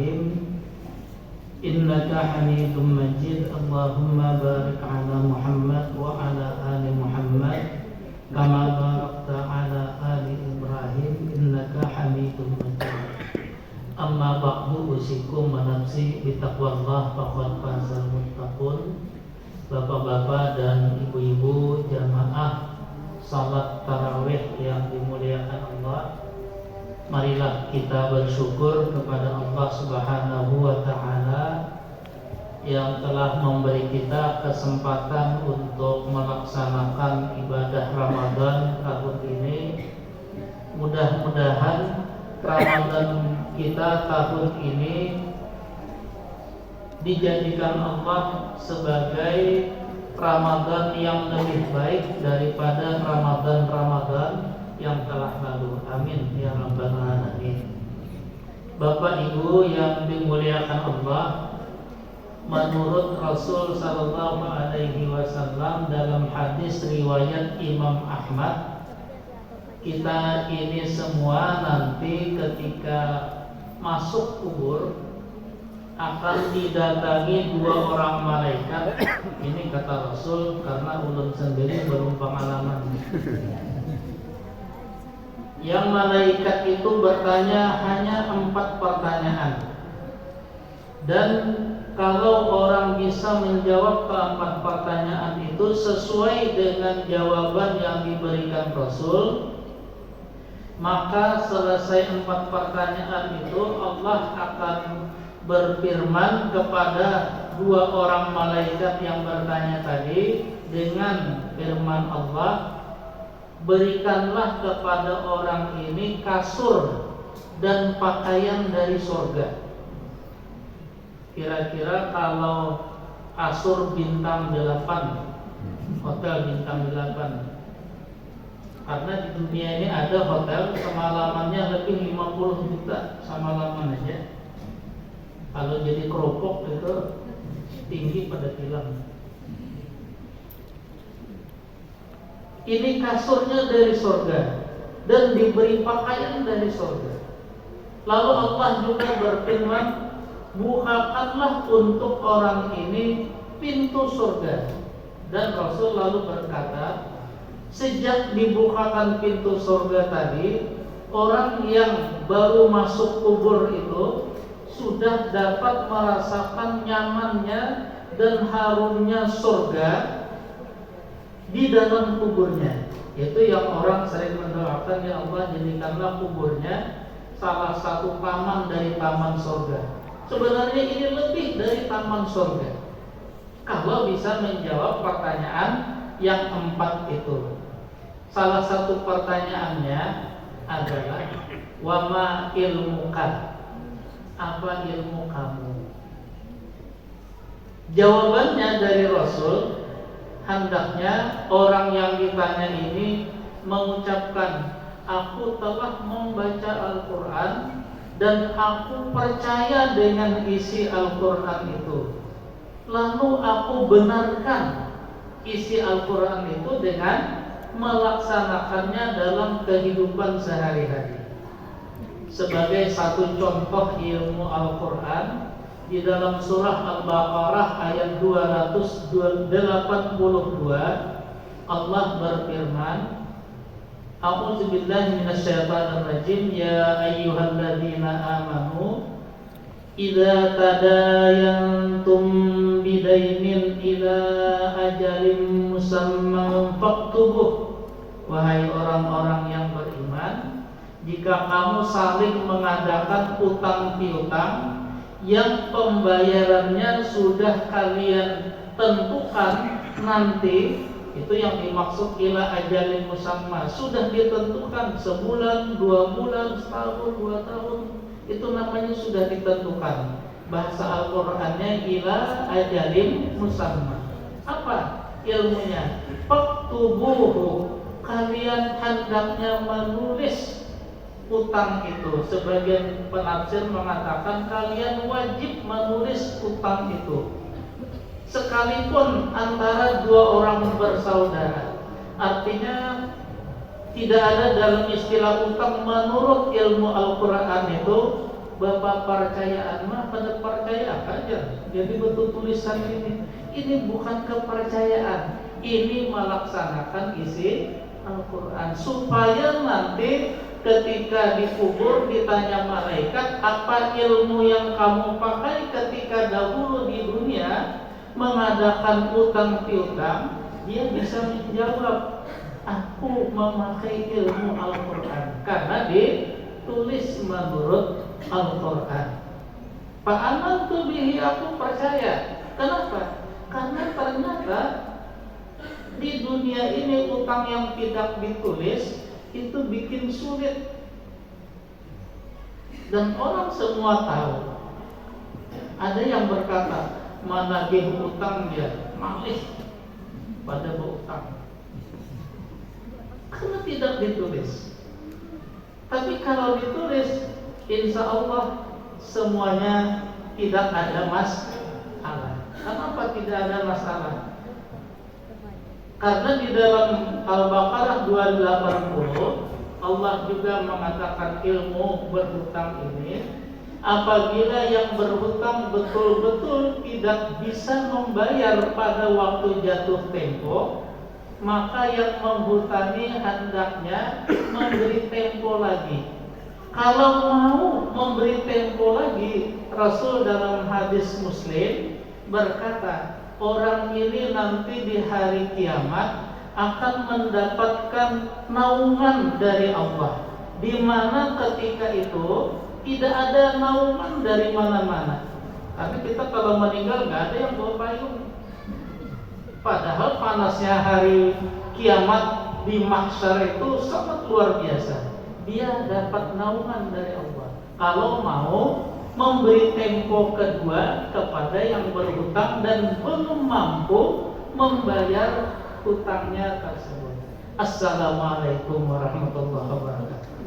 Ibrahim innaka Hamidum Majid. Allahumma barik ala Muhammad wa ala ali Muhammad kama barakta ala ali Ibrahim innaka Hamidum Majid. Amma ba'du, usikum wa nafsi bitaqwallah faqad fazal muttaqun. Bapak-bapak dan ibu-ibu jamaah salat tarawih yang dimuliakan Allah, marilah kita bersyukur kepada Allah Subhanahu wa ta'ala yang telah memberi kita kesempatan untuk melaksanakan ibadah Ramadan tahun ini. Mudah-mudahan Ramadan kita tahun ini dijadikan Allah sebagai Ramadan yang lebih baik daripada Ramadan yang telah lalu. Amin ya rabbal alamin. Bapak Ibu yang dimuliakan Allah, menurut Rasul sallallahu alaihi wasallam dalam hadis riwayat Imam Ahmad, kita ini semua nanti ketika masuk kubur akan didatangi dua orang malaikat. Ini kata Rasul karena ulun sendiri belum pengalaman. Yang malaikat itu bertanya hanya 4 pertanyaan, dan kalau orang bisa menjawab ke-4 pertanyaan itu sesuai dengan jawaban yang diberikan Rasul, maka selesai 4 pertanyaan itu Allah akan berfirman kepada dua orang malaikat yang bertanya tadi dengan firman Allah, berikanlah kepada orang ini kasur dan pakaian dari surga. Kira-kira kalau kasur bintang 8, hotel bintang 8, karena di dunia ini ada hotel semalamannya lebih 50 juta semalaman aja. Kalau jadi keropok itu tinggi pada tilang. Ini kasurnya dari surga dan diberi pakaian dari surga. Lalu Allah juga berfirman, bukakanlah untuk orang ini pintu surga. Dan Rasul lalu berkata, sejak dibukakan pintu surga tadi, orang yang baru masuk kubur itu sudah dapat merasakan nyamannya dan harumnya surga di dalam kuburnya. Itu yang orang sering mendoakan, ya Allah jadikanlah kuburnya salah satu taman dari taman surga. Sebenarnya ini lebih dari taman surga kalau bisa menjawab pertanyaan yang 4 itu. Salah satu pertanyaannya adalah wama ilmuka, apa ilmu kamu? Jawabannya dari Rasul, hendaknya orang yang ditanya ini mengucapkan, aku telah membaca Al-Quran dan aku percaya dengan isi Al-Quran itu. Lalu aku benarkan isi Al-Quran itu dengan melaksanakannya dalam kehidupan sehari-hari. Sebagai satu contoh ilmu Al-Quran, di dalam surah Al-Baqarah ayat 282 Allah berfirman, A'udzu billahi minasyaitonir rajim, ya ayyuhalladzina amanu idza tadayantum bidainin ila ajalin musamman faktubuh. Wahai orang-orang yang beriman, jika kamu saling mengadakan utang piutang yang pembayarannya sudah kalian tentukan nanti, itu yang dimaksud ila ajalin musamma, sudah ditentukan sebulan, 2 bulan, setahun, 2 tahun, itu namanya sudah ditentukan. Bahasa Al-Qur'annya ila ajalin musamma. Apa ilmunya? Faktubuhu, kalian hendaknya menulis utang itu. Sebagian penafsir mengatakan kalian wajib menulis utang itu, sekalipun antara 2 orang bersaudara. Artinya tidak ada dalam istilah utang menurut ilmu Al-Quran itu bapak percayaan mah pada percaya aja. Jadi betul tulisan ini bukan kepercayaan, ini melaksanakan isi Al-Quran supaya nanti ketika dikubur ditanya malaikat, apa ilmu yang kamu pakai ketika dahulu di dunia mengadakan utang piutang? Dia bisa menjawab, aku memakai ilmu Al-Quran karena ditulis menurut Al-Quran. Fa'amantu bihi, aku percaya. Kenapa? Karena ternyata di dunia ini utang yang tidak ditulis itu bikin sulit. Dan orang semua tahu. Ada yang berkata, menagih utang dia malih pada berutang karena tidak ditulis. Tapi kalau ditulis, insya Allah semuanya tidak ada masalah. Kenapa tidak ada masalah? Karena di dalam Al-Baqarah 280 Allah juga mengatakan ilmu berhutang ini, apabila yang berhutang betul-betul tidak bisa membayar pada waktu jatuh tempo, maka yang menghutangi hendaknya memberi tempo lagi. Kalau mau memberi tempo lagi, Rasul dalam hadis Muslim berkata, orang ini nanti di hari kiamat akan mendapatkan naungan dari Allah, di mana ketika itu tidak ada naungan dari mana-mana. Tapi kita kalau meninggal nggak ada yang bawa payung. Padahal panasnya hari kiamat di mahsyar itu sangat luar biasa. Dia dapat naungan dari Allah kalau mau memberi tempo kedua kepada yang berhutang dan belum mampu membayar hutangnya tersebut. Assalamualaikum warahmatullahi wabarakatuh.